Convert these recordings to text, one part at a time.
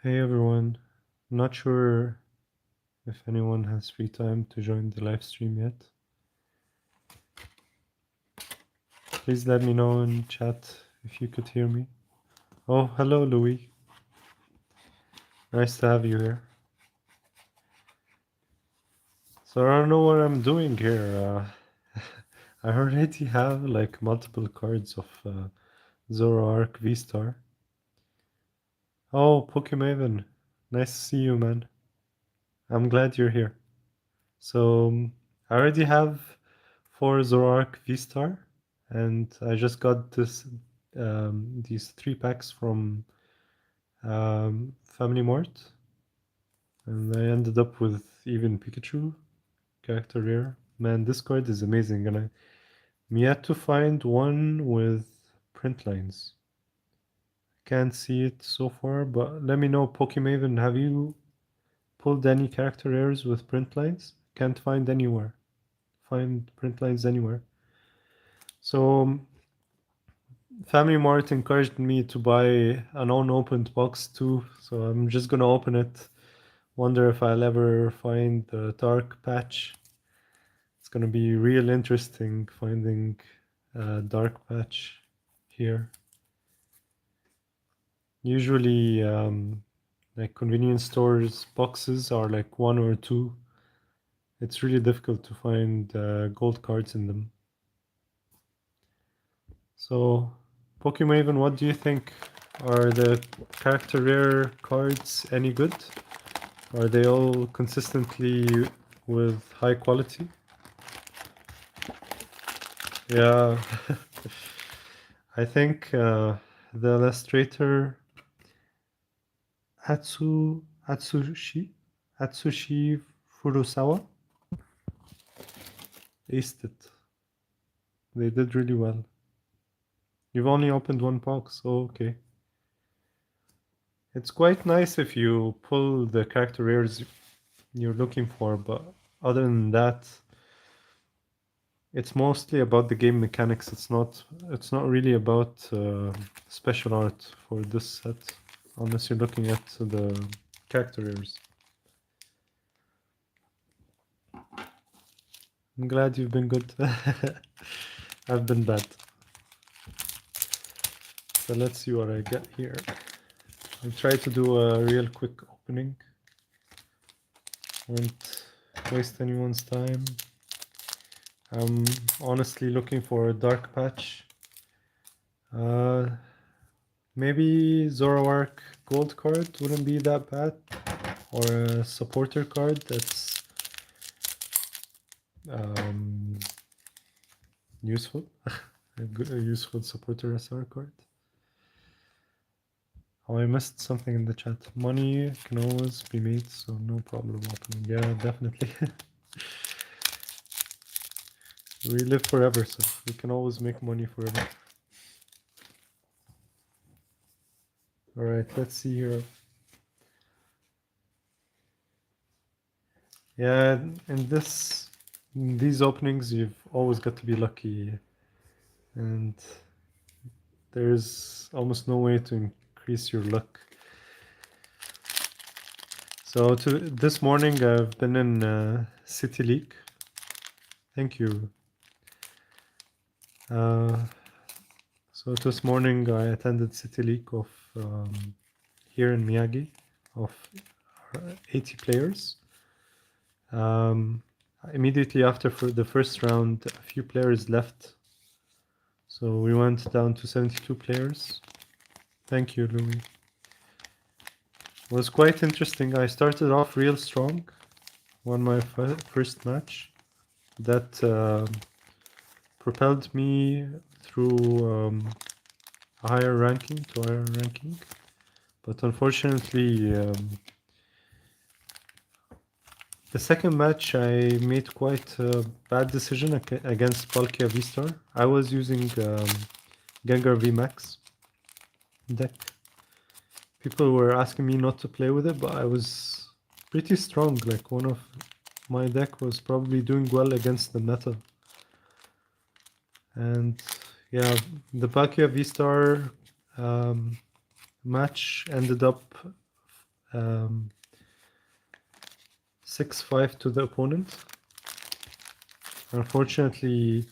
Hey everyone, not sure if anyone has free time to join the live stream yet. Please let me know in chat if you could hear me. Oh, hello Louis. Nice to have you here. So I don't know what I'm doing here. I already have like multiple cards of Zoroark V-Star. Oh, Pokemaven. Nice to see you, man. I'm glad you're here. So I already have 4 Zoroark V-Star, and I just got these 3 packs from Family Mart, and I ended up with even Pikachu, character rare. Man, this card is amazing, and I'm yet to find one with print lines. Can't see it so far, but let me know, Pokemaven, have you pulled any character rares with print lines? Can't find print lines anywhere. So Family Mart encouraged me to buy an unopened box too, so I'm just gonna open it. Wonder if I'll ever find the dark patch. It's gonna be real interesting finding a dark patch here. Usually, like convenience stores boxes are like 1 or 2. It's really difficult to find gold cards in them. So, Pokemaven, what do you think? Are the character rare cards any good? Are they all consistently with high quality? Yeah, I think the illustrator Atsushi Furusawa aced it. They did really well. You've only opened one box, oh, okay. It's quite nice if you pull the character rares you're looking for, but other than that, it's mostly about the game mechanics. It's not really about special art for this set, unless you're looking at the character rares. I'm glad you've been good. I've been bad. So let's see what I get here. I'll try to do a real quick opening. Won't waste anyone's time. I'm honestly looking for a dark patch. Maybe Zoroark gold card wouldn't be that bad. Or a supporter card that's useful. A useful supporter SR card. Oh, I missed something in the chat. Money can always be made, so no problem opening. Yeah, definitely. We live forever, so we can always make money forever. Alright, let's see here. Yeah, in these openings, you've always got to be lucky, and there's almost no way to increase your luck. So this morning, I've been in City League. Thank you. So this morning, I attended City League of here in Miyagi of 80 players. Immediately after the first round, a few players left. So we went down to 72 players. Thank you, Louis. It was quite interesting. I started off real strong. Won my first match. That propelled me through a higher ranking. But unfortunately, the second match I made quite a bad decision against Palkia V-Star. I was using Gengar VMAX deck. People were asking me not to play with it, but I was pretty strong. Like one of my deck was probably doing well against the meta. And yeah, the Palkia V-Star match ended up um, 6-5 to the opponent. Unfortunately,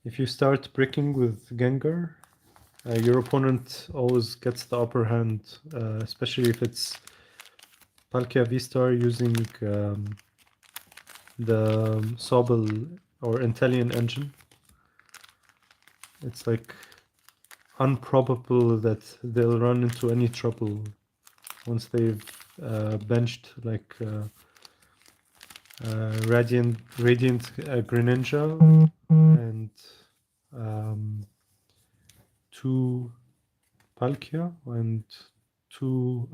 if you start bricking with Gengar, your opponent always gets the upper hand, especially if it's Palkia V-Star using the Sobel or Intellion engine. It's like improbable that they'll run into any trouble once they've benched like Radiant Greninja and um, two Palkia and two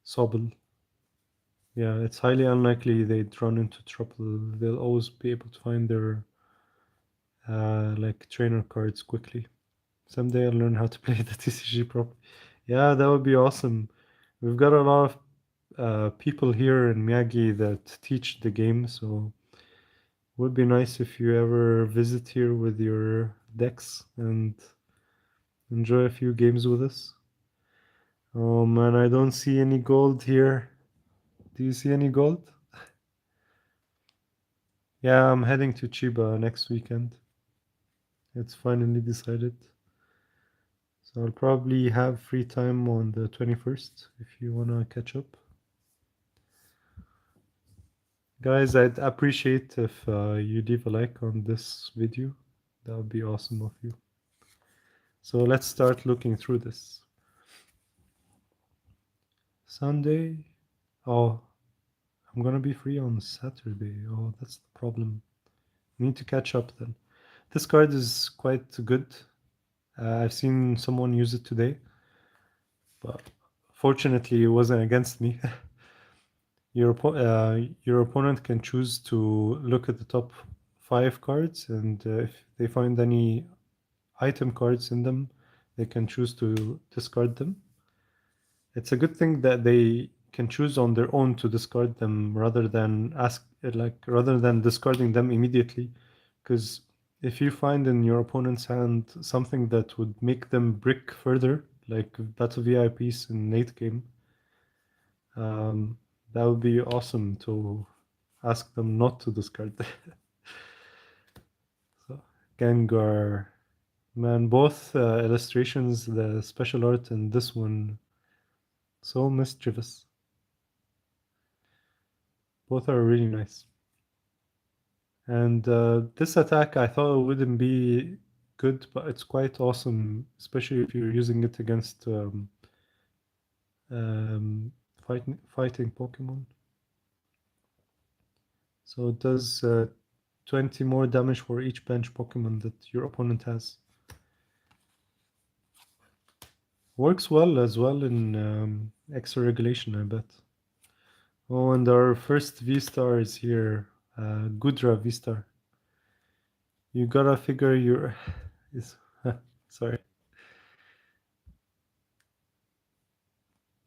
Sobel. Yeah, it's highly unlikely they'd run into trouble. They'll always be able to find their like trainer cards quickly. Someday I'll learn how to play the TCG properly. Yeah, that would be awesome. We've got a lot of people here in Miyagi that teach the game, so it would be nice if you ever visit here with your decks and enjoy a few games with us. Oh man, I don't see any gold here. Do you see any gold? Yeah, I'm heading to Chiba next weekend. It's finally decided. So I'll probably have free time on the 21st if you wanna catch up. Guys, I'd appreciate if you leave a like on this video. That would be awesome of you. So let's start looking through this. Sunday? Oh, I'm gonna be free on Saturday. Oh, that's the problem. I need to catch up then. This card is quite good. I've seen someone use it today, but fortunately it wasn't against me. Your opponent can choose to look at the top 5 cards, and if they find any item cards in them, they can choose to discard them. It's a good thing that they can choose on their own to discard them rather than discarding them immediately. Because if you find in your opponent's hand something that would make them brick further, like Battle VIPs in late game, um, that would be awesome to ask them not to discard. So, Gengar, man, both illustrations, the special art and this one, so mischievous. Both are really nice. And this attack, I thought it wouldn't be good, but it's quite awesome, especially if you're using it against um, fighting Pokemon. So it does 20 more damage for each bench Pokemon that your opponent has. Works well as well in extra regulation, I bet. Oh, and our first V-Star is here. Gudra V-Star. You gotta figure your... is sorry.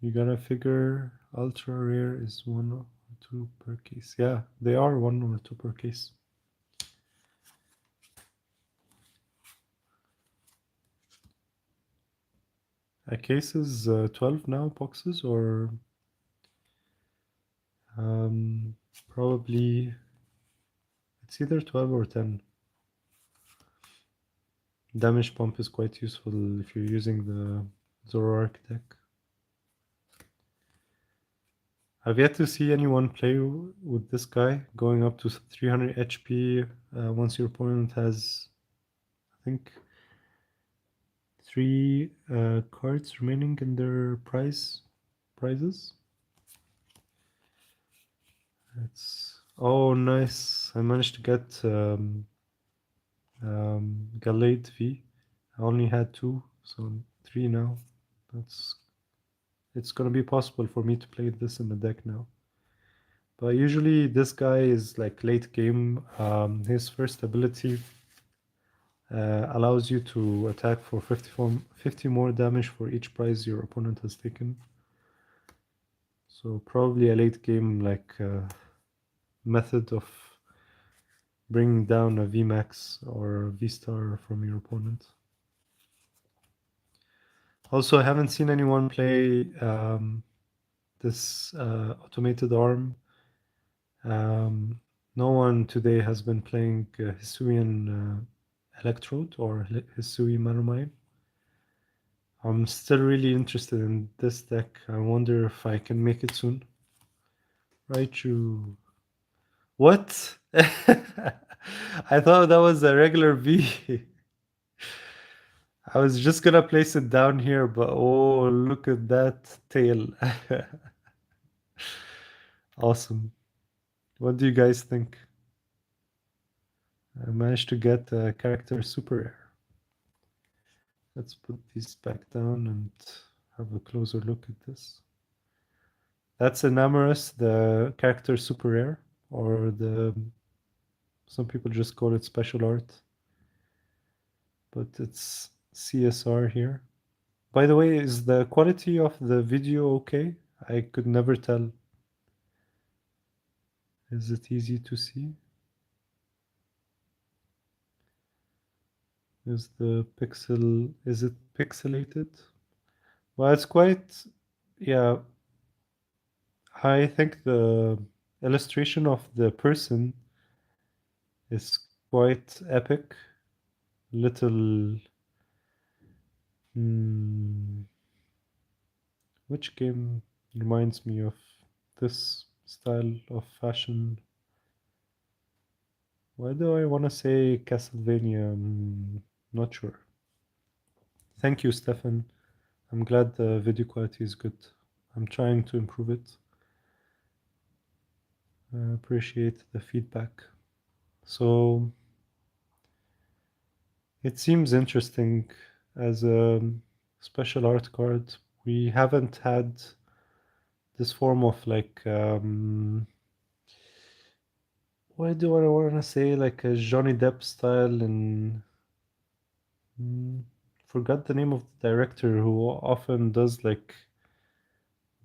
You gotta figure ultra rare is 1 or 2 per case. Yeah, they are 1 or 2 per case. A case is 12 now, boxes, or probably it's either 12 or 10. Damage pump is quite useful if you're using the Zoroark deck. I've yet to see anyone play with this guy going up to 300 HP once your opponent has, I think, 3 cards remaining in their prizes. It's oh nice! I managed to get Gallade V. I only had 2, so 3 now. It's gonna be possible for me to play this in the deck now. But usually this guy is like late game. His first ability allows you to attack for 50 more damage for each prize your opponent has taken. So probably a late game like method of bringing down a VMAX or a V-Star from your opponent. Also, I haven't seen anyone play this automated arm. Um, no one today has been playing Hisuian Electrode or Hisui Manomine. I'm still really interested in this deck. I wonder if I can make it soon. Raichu. What? I thought that was a regular V. I was just gonna place it down here, but oh, look at that tail. Awesome. What do you guys think? I managed to get a character super rare. Let's put these back down and have a closer look at this. That's Enamorous, the character super rare, or the some people just call it special art, but it's CSR here. By the way, is the quality of the video okay? I could never tell. Is it easy to see? Is it pixelated? Well, it's quite, yeah, I think the illustration of the person is quite epic. Little, hmm, which game reminds me of this style of fashion? Why do I want to say Castlevania? Not sure. Thank you, Stefan. I'm glad the video quality is good. I'm trying to improve it. I appreciate the feedback. So it seems interesting as a special art card. We haven't had this form of like why do I want to say like a Johnny Depp style and forgot the name of the director who often does like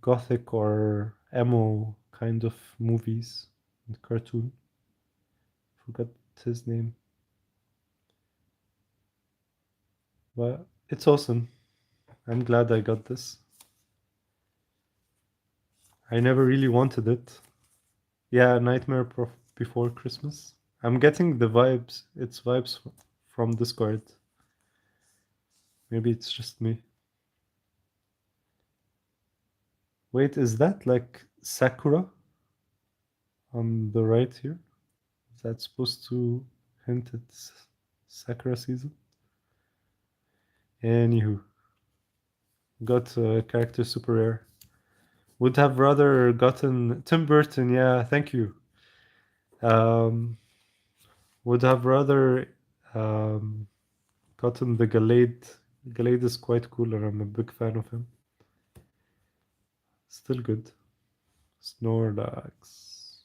gothic or emo kind of movies and cartoon. Forgot his name, but it's awesome. I'm glad I got this. I never really wanted it. Yeah, Before Christmas. I'm getting the vibes. It's vibes from Discord. Maybe it's just me. Wait, is that like Sakura on the right here? Is that supposed to hint at Sakura season? Anywho, got a character super rare. Would have rather gotten Tim Burton. Yeah, thank you. Um, would have rather um, gotten the Gallade. Gallade is quite cool, and I'm a big fan of him. Still good. Snorlax.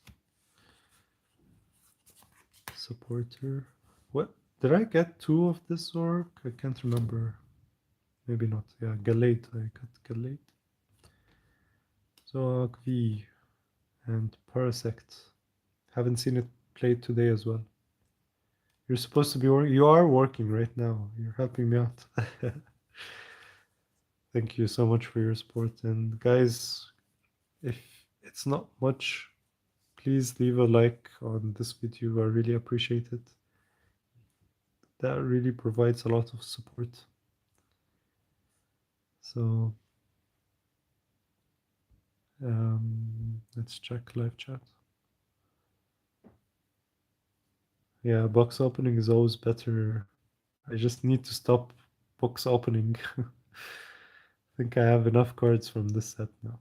Supporter. What? Did I get two of this orc? I can't remember. Maybe not. Yeah, Gallade. I got Gallade. Zoc V and Parasect. Haven't seen it played today as well. You're supposed to be working. You are working right now. You're helping me out. Thank you so much for your support. And guys, if it's not much, please leave a like on this video. I really appreciate it. That really provides a lot of support. So let's check live chat. Yeah, box opening is always better. I just need to stop box opening. I think I have enough cards from this set now.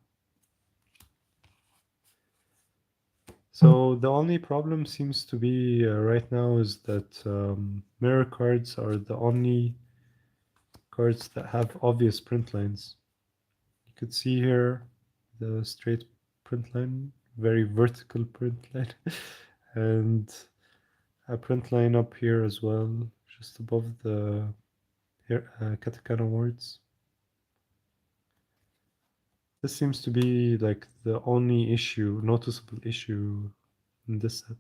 So the only problem seems to be right now is that mirror cards are the only cards that have obvious print lines. You could see here the straight print line, very vertical print line, and a print line up here as well, just above the katakana words. This seems to be like the only noticeable issue in this set.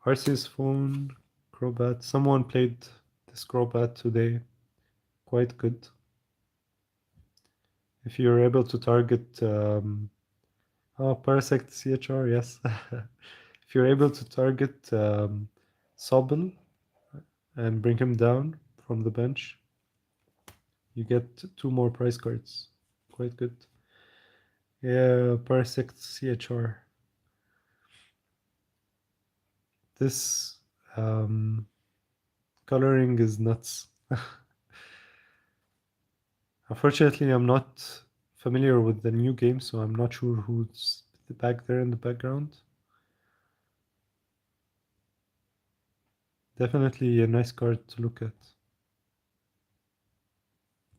Arceus phone, Crobat. Someone played this Crobat today. Quite good. If you're able to target Parasect CHR, yes. If you're able to target Sobel and bring him down from the bench, you get 2 more prize cards. Quite good. Yeah, Parasect CHR. This coloring is nuts. Unfortunately, I'm not familiar with the new game, so I'm not sure who's back there in the background. Definitely a nice card to look at.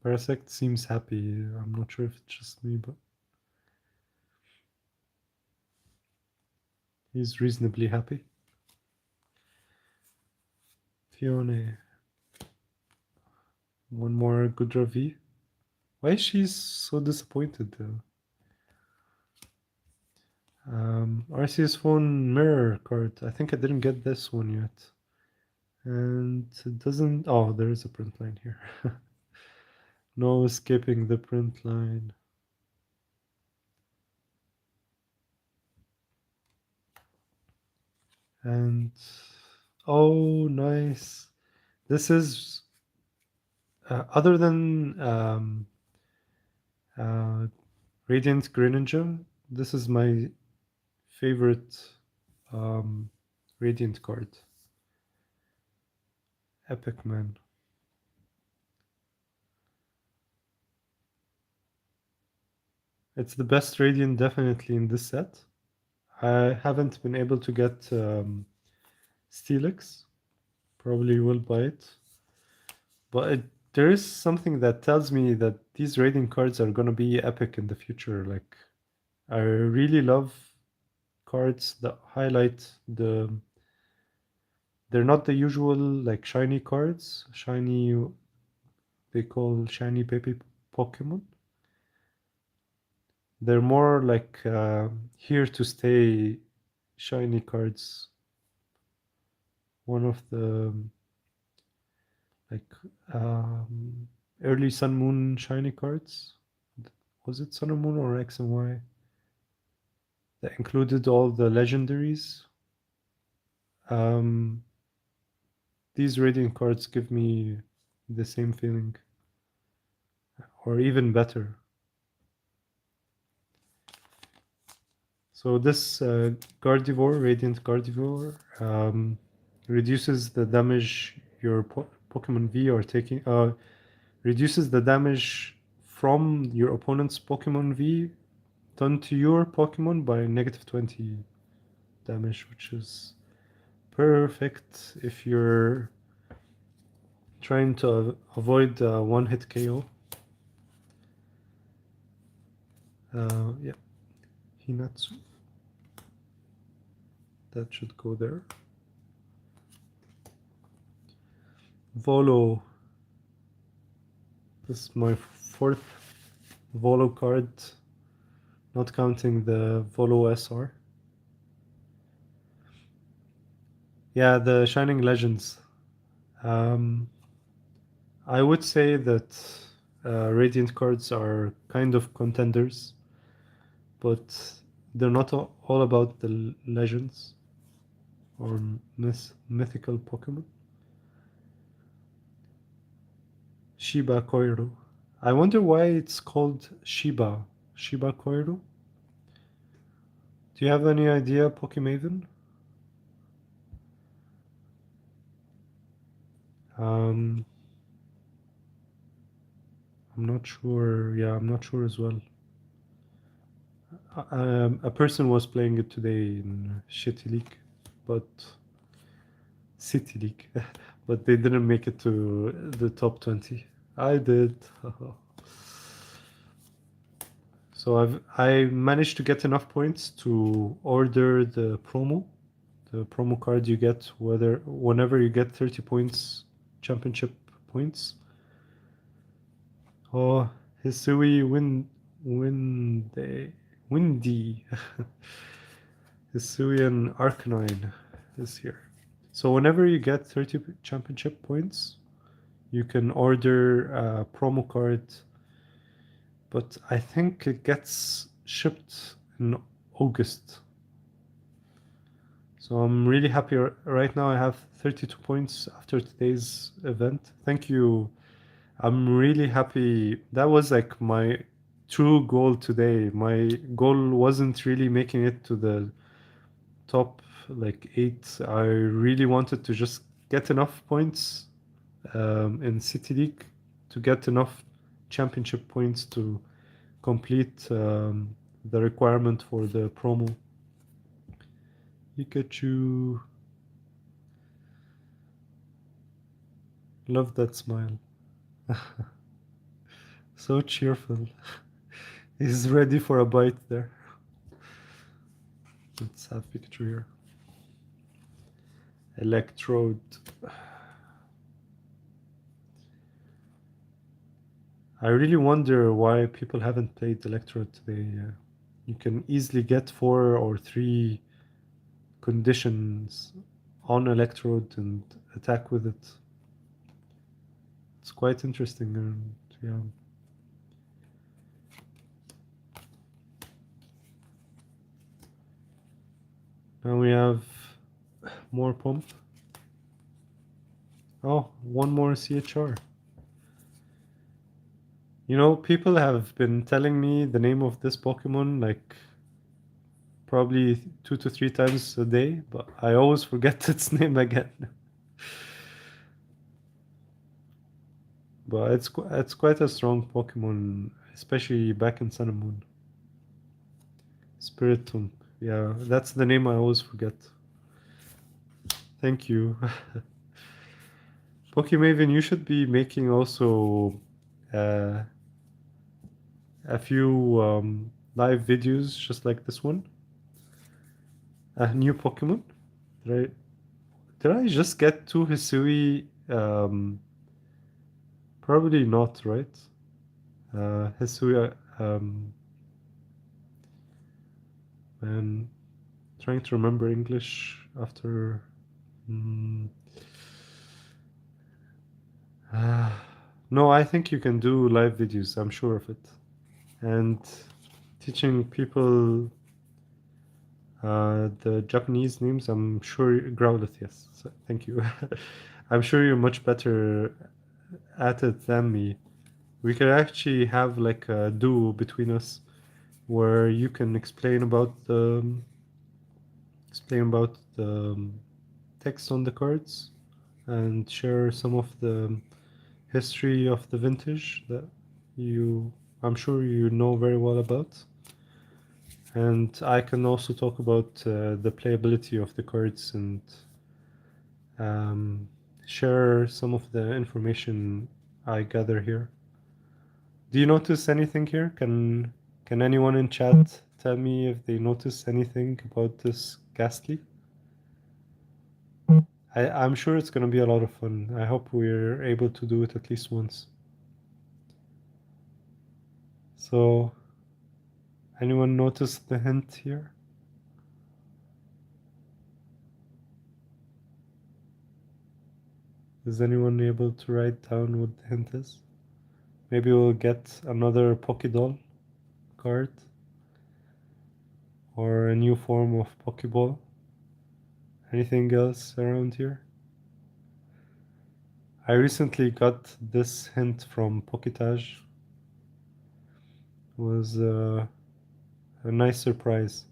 Parasect seems happy. I'm not sure if it's just me, but he's reasonably happy. Fiona. One more Gudra V. Why is she so disappointed though? Arceus phone mirror card. I think I didn't get this one yet. And it doesn't... Oh, there is a print line here. No skipping the print line. And... Oh, nice. This is... other than uh, Radiant Greninja, this is my favorite Radiant card. Epic, man. It's the best Radiant definitely in this set. I haven't been able to get Steelix. Probably will buy it. But there is something that tells me that these Radiant cards are gonna be epic in the future. Like, I really love cards that highlight the... They're not the usual like shiny cards. Shiny, they call shiny baby Pokemon. They're more like here to stay shiny cards. One of the like early Sun Moon shiny cards. Was it Sun and Moon or X and Y? That included all the legendaries. Um, these Radiant cards give me the same feeling, or even better. So this Gardevoir, Radiant Gardevoir, reduces the damage your Pokemon V are taking. Reduces the damage from your opponent's Pokemon V done to your Pokemon by -20 damage, which is perfect if you're trying to avoid one-hit KO. Yeah, Hinatsu. That should go there. Volo. This is my 4th Volo card, not counting the Volo SR. Yeah, the Shining Legends. I would say that Radiant cards are kind of contenders, but they're not all about the legends or mythical Pokemon. Shiba Koiru. I wonder why it's called Shiba. Shiba Koiru? Do you have any idea, Pokemaven? I'm not sure. Yeah, I'm not sure as well. A person was playing it today in Shitty League, but City League, but they didn't make it to the top 20. I did. So I managed to get enough points to order the promo card you get whenever you get 30 points, championship points. Oh, Hisui Windy. Hisuian Arcanine is here. So whenever you get 30 championship points, you can order a promo card but I think it gets shipped in August. So I'm really happy right now. I have 32 points after today's event. Thank you. I'm really happy. That was like my true goal today. My goal wasn't really making it to the top like 8. I really wanted to just get enough points in City League to get enough championship points to complete the requirement for the promo. Pikachu. Love that smile. So cheerful. He's ready for a bite there. Let's have Pikachu here. Electrode. I really wonder why people haven't played Electrode today. You can easily get 4 or 3 conditions on Electrode and attack with it. It's quite interesting, and yeah. Now we have more pump. Oh, one more CHR. You know, people have been telling me the name of this Pokemon like probably 2 to 3 times a day, but I always forget its name again. But it's quite a strong Pokemon, especially back in Sun and Moon. Spiritomb. Yeah, that's the name I always forget. Thank you. Pokemaven, you should be making also uh, a few live videos just like this one. A new Pokemon. Did I just get two Hisui? Probably not, right? Hisui, and trying to remember English after. Mm, no, I think you can do live videos. I'm sure of it. And teaching people the Japanese names, I'm sure Growlithe, yes. So, thank you. I'm sure you're much better at it than me. We could actually have like a duo between us where you can explain about the text on the cards and share some of the history of the vintage that you I'm sure you know very well about. And I can also talk about the playability of the cards and um, share some of the information I gather here. Do you notice anything here? Can anyone in chat tell me if they notice anything about this Ghastly? I'm sure it's going to be a lot of fun. I hope we're able to do it at least once. So, anyone notice the hint here? Is anyone able to write down what the hint is? Maybe we'll get another Pokédoll card or a new form of Pokéball. Anything else around here? I recently got this hint from Poketage. It was a nice surprise.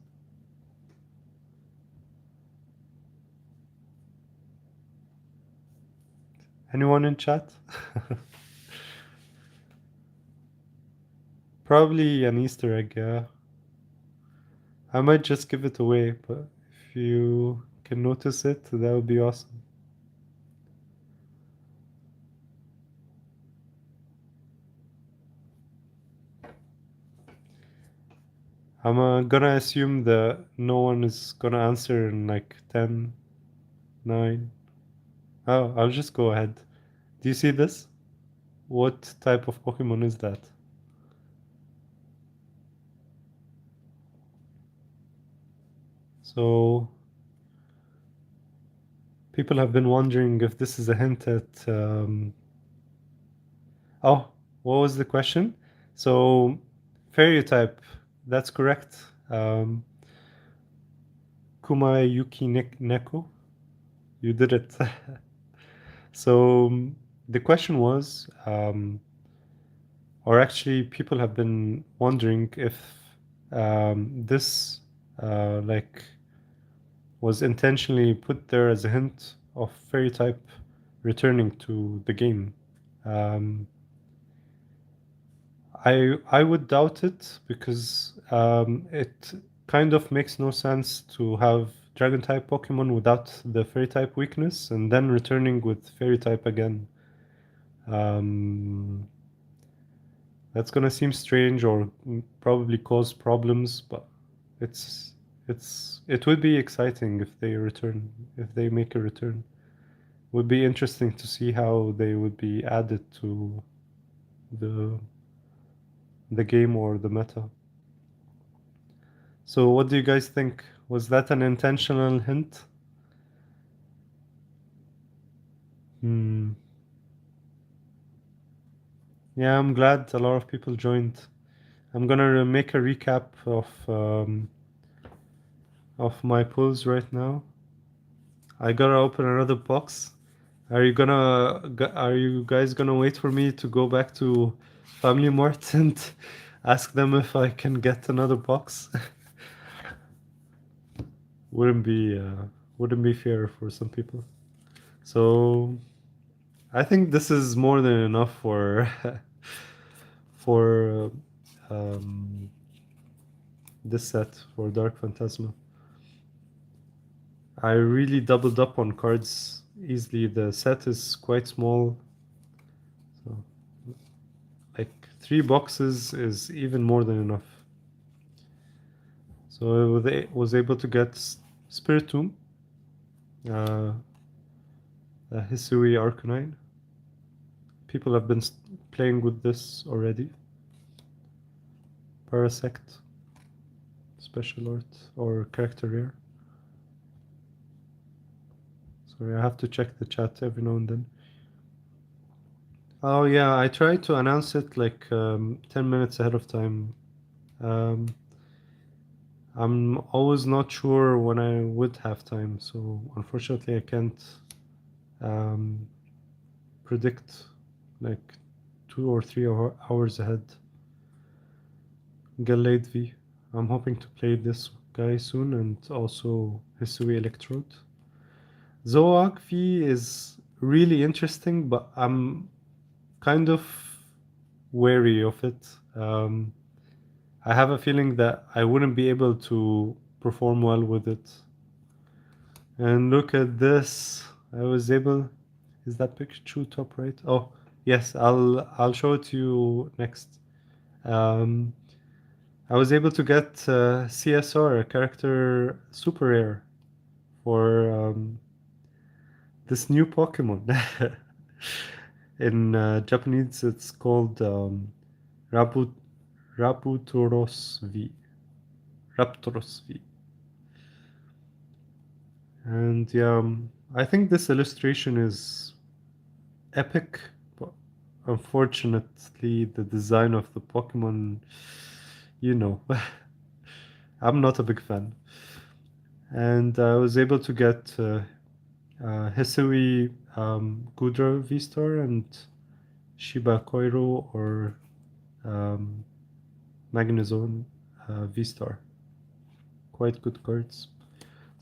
Anyone in chat? Probably an Easter egg, yeah. I might just give it away, but if you can notice it, that would be awesome. I'm gonna assume that no one is gonna answer in like 10, 9. Oh, I'll just go ahead. Do you see this? What type of Pokemon is that? So, people have been wondering if this is a hint at. Oh, what was the question? So, Fairy type. That's correct. Um, Kuma Yuki Neko. You did it. So the question was, or actually, people have been wondering if this like was intentionally put there as a hint of fairy type returning to the game. Um, I would doubt it because it kind of makes no sense to have dragon type Pokemon without the fairy type weakness and then returning with fairy type again. Um, that's gonna seem strange or probably cause problems, but it's it would be exciting if they return, if they make a return. Would be interesting to see how they would be added to the the game or the meta. So what do you guys think? Was that an intentional hint? Hmm. Yeah, I'm glad a lot of people joined. I'm gonna make a recap of my pulls right now. I gotta open another box. Are you guys gonna wait for me to go back to Family Mart and ask them if I can get another box? Wouldn't be wouldn't be fair for some people. So I think this is more than enough for for this set for Dark Phantasma. I really doubled up on cards easily. The set is quite small, so like 3 boxes is even more than enough. So was able to get Spiritomb, uh, Hisui Arcanine. People have been playing with this already. Parasect, special art or character rare. Sorry, I have to check the chat every now and then. Oh yeah, I tried to announce it like 10 minutes ahead of time. Um, I'm always not sure when I would have time, so unfortunately I can't um, predict like 2 or 3 hours ahead. Gallade V. I'm hoping to play this guy soon and also Hisui Electrode. Zoak V is really interesting, but I'm kind of wary of it. I have a feeling that I wouldn't be able to perform well with it. And look at this. I was able. Is that Pikachu top right? Oh, yes. I'll show it to you next. Um, I was able to get CSR, a character super rare, for this new Pokemon. In Japanese, it's called Rabu Rabutoros V. Raptoros V. And yeah, I think this illustration is epic, but unfortunately, the design of the Pokemon, you know, I'm not a big fan. And I was able to get Hisui Gudra V-Star and Shiba Koiro or um, Magnezone V-Star. Quite good cards.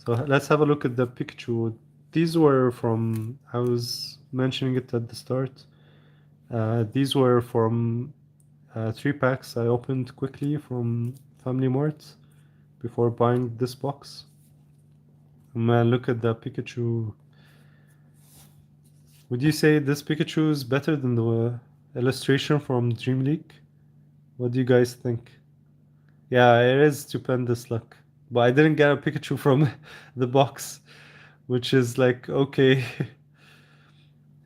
So let's have a look at the Pikachu. These were from, I was mentioning it at the start. These were from 3 packs I opened quickly from Family Mart before buying this box. Look at the Pikachu. Would you say this Pikachu is better than the illustration from Dream League? What do you guys think? Yeah, it is stupendous luck. But I didn't get a Pikachu from the box, which is like, okay.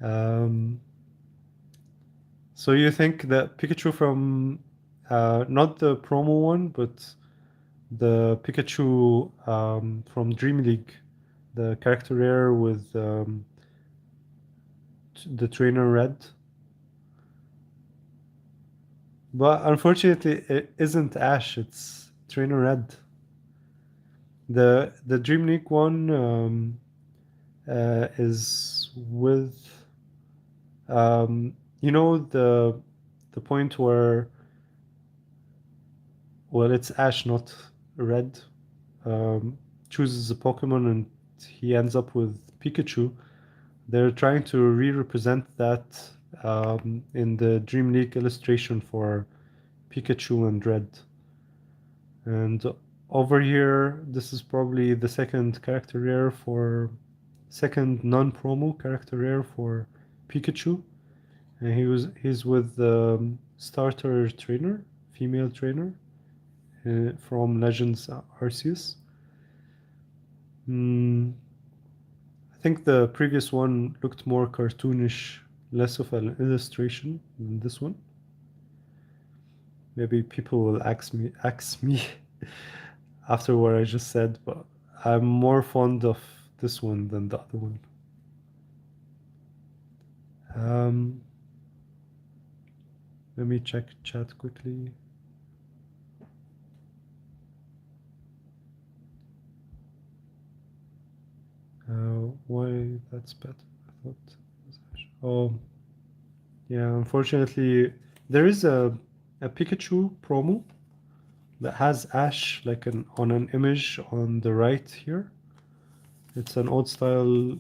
um, so you think that Pikachu from, not the promo one, but the Pikachu from Dream League, the character rare with the trainer red. But unfortunately, it isn't Ash. It's Trainer Red. The Dream League one is with you know the point where well it's Ash not Red chooses a Pokemon and he ends up with Pikachu. They're trying to re-represent that in the Dream League illustration for Pikachu and Red. And over here, this is probably the second character rare for second non-promo character rare for Pikachu. And he's with the starter trainer, female trainer from Legends Arceus. Mm, I think the previous one looked more cartoonish, less of an illustration than this one. Maybe people will ask me after what I just said, but I'm more fond of this one than the other one. Um, Let me check chat quickly. Why that's bad? I thought. Oh, yeah. Unfortunately, there is a Pikachu promo that has Ash like an on an image on the right here. It's an old style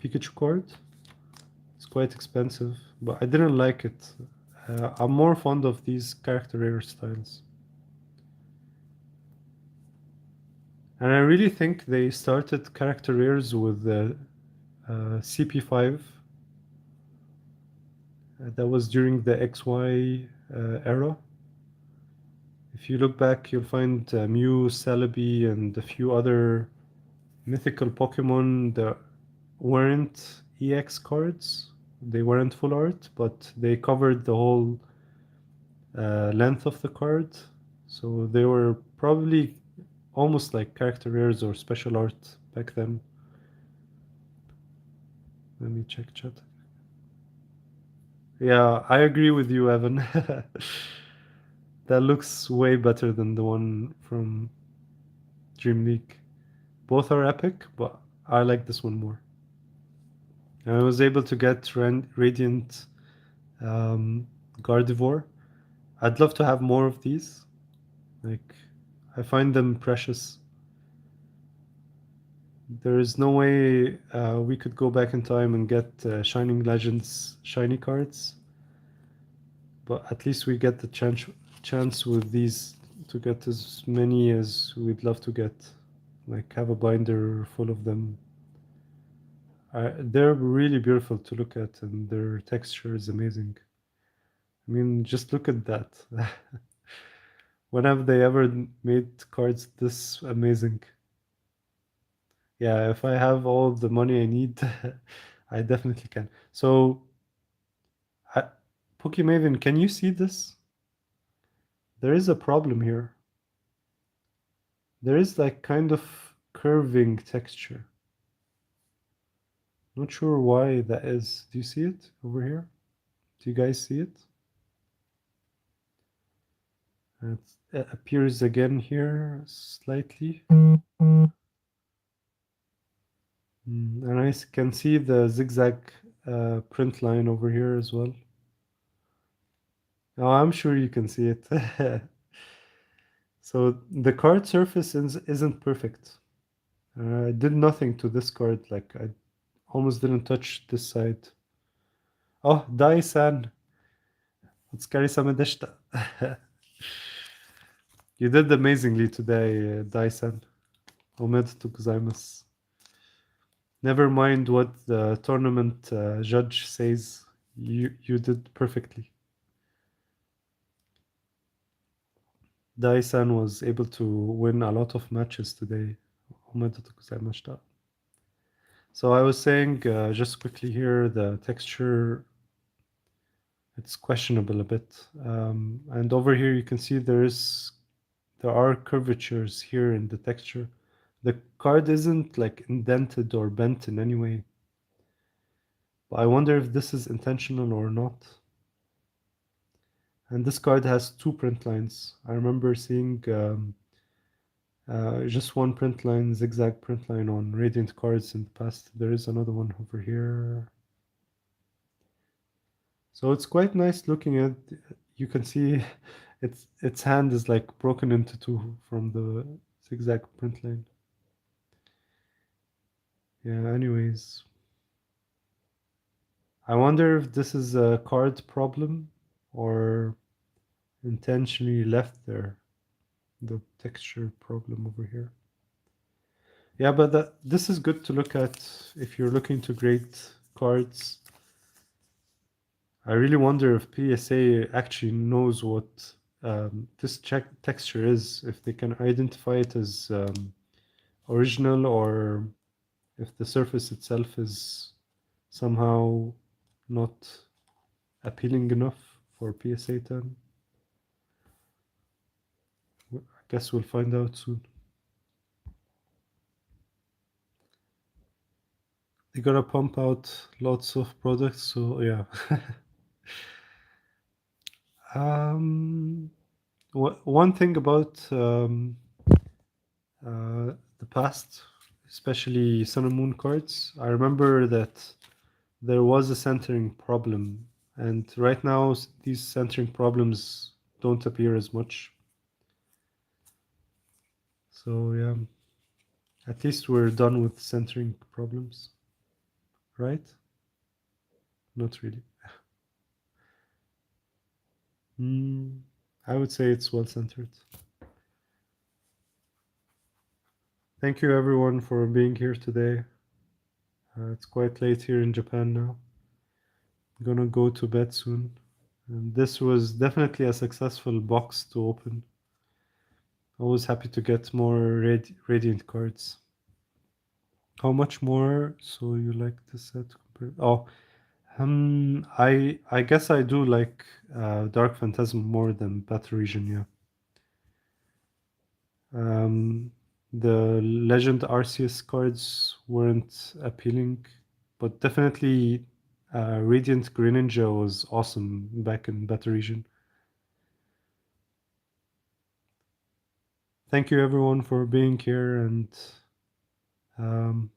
Pikachu card. It's quite expensive, but I didn't like it. I'm more fond of these character rare styles. And I really think they started character rares with the CP5. That was during the XY era. If you look back, you'll find Mew, Celebi, and a few other mythical Pokemon that weren't EX cards. They weren't full art, but they covered the whole length of the card. So they were probably almost like character rares or special art back then. Let me check chat. Yeah, I agree with you, Evan. That looks way better than the one from Dream League. Both are epic, but I like this one more. And I was able to get Radiant um, Gardevoir. I'd love to have more of these. Like, I find them precious. There is no way we could go back in time and get Shining Legends shiny cards, but at least we get the chance with these to get as many as we'd love to get. Like have a binder full of them. They're really beautiful to look at, and their texture is amazing. I mean, just look at that. When have they ever made cards this amazing? Yeah, if I have all the money I need, I definitely can. So, I, Pokemaven, can you see this? There is a problem here. There is like kind of curving texture. Not sure why that is. Do you see it over here? Do you guys see it? It appears again here slightly. And I can see the zigzag print line over here as well. Oh, I'm sure you can see it. So the card surface isn't perfect. I did nothing to this card. Like I almost didn't touch this side. Oh, Dai-san. Otsukare-sama deshita. You did amazingly today, Dai-san. Omedetou gozaimasu. Never mind what the tournament judge says. You did perfectly. Dai-san was able to win a lot of matches today. Omedetou gozaimashita. So I was saying, just quickly here, the texture, it's questionable a bit. And over here you can see there are curvatures here in the texture. The card isn't like indented or bent in any way. But I wonder if this is intentional or not. And this card has two print lines. I remember seeing just one print line, zigzag print line on Radiant cards in the past. There is another one over here. So it's quite nice looking at. You can see its hand is like broken into two from the zigzag print line. Yeah, anyways. I wonder if this is a card problem or intentionally left there. The texture problem over here. Yeah, but this is good to look at if you're looking to grade cards. I really wonder if PSA actually knows what this texture is, if they can identify it as original or if the surface itself is somehow not appealing enough for PSA 10. I guess we'll find out soon. They gotta pump out lots of products, so yeah. um, one thing about the past, especially Sun and Moon cards, I remember that there was a centering problem, and right now these centering problems don't appear as much. So yeah, at least we're done with centering problems, right? Not really. Mm, I would say it's well centered. Thank you everyone for being here today. It's quite late here in Japan now. I'm gonna go to bed soon. And this was definitely a successful box to open. Always happy to get more Radiant cards. How much more? So you like this set compared? Oh, I guess I do like Dark Phantasm more than Battle Region. Yeah. The Legend Arceus cards weren't appealing, but definitely Radiant Greninja was awesome back in Battle Region. Thank you everyone for being here, and um,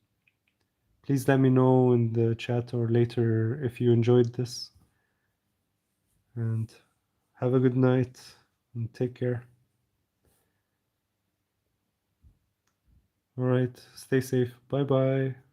please let me know in the chat or later if you enjoyed this. And have a good night and take care. All right, stay safe. Bye bye.